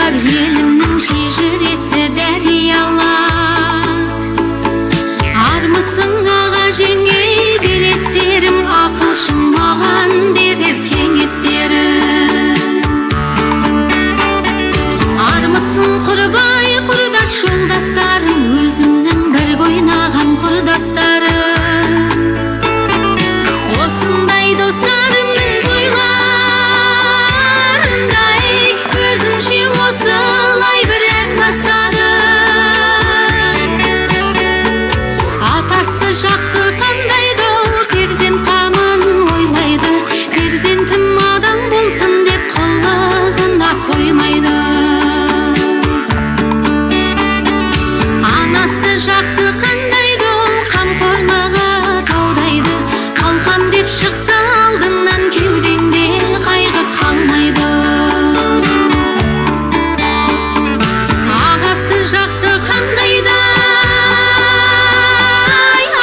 бар елімнің шежіресі дәриялар. Армысың аға жеңге белестерім, ақылшым маған берер кеңестерім. Армысың құрбай құрдас жолдастарым, өзімнің бір ойнаған құрдастарым. Осындай достарымның бойларындай өзімше осылай бір ән бастадым. Атасы жақсы қандайды, перзент қамын ойлайды, перзентім адам болсын деп қылығына қоймайды. Анасы жақсы қандайды, қамқорлығы таудайды, қалқам деп шықса алдыңнан кеудеңде қайғы қалмайды. Ағасы жақсы қандайды,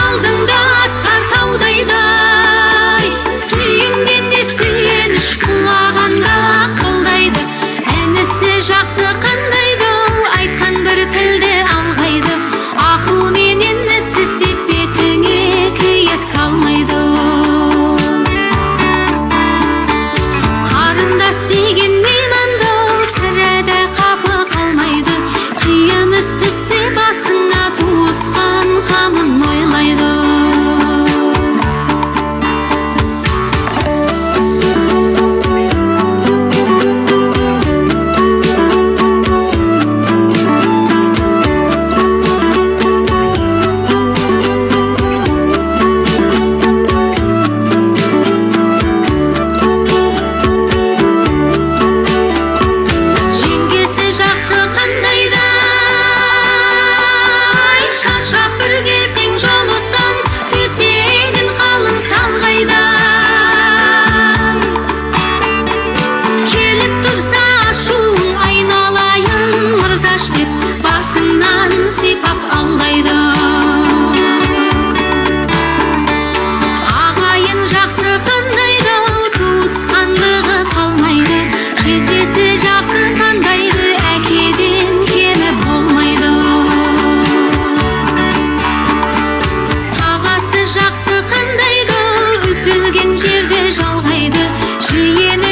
алдыңда асқар таудайды, сүйінгенде сүйеніш құлағанда қолдайды. Інісі жақсы қандайды, айтқан бір тілді алғайды, ақылменен іс істеп бетіңе күйе салмайды. Қарындас деген меймандау сірәді қапы қалмайды, қиын іс түссе басыңа туысқан қамын ойлайды. Жеңгесі жақсы қандайды, шаршап бір келсең жұмыстан, төсегін қалың салғайды. Келіп тұрса ашуың айналайын мырзаш деп басыңнан сипап алдайды. Ағайын жақсы қандайды, туысқандығы қалмайды, жездесі жақсы қандайды, әкеден кемі болмайды. Ағасы жақсы қандайды, үзілген жерді жалғайды, жиені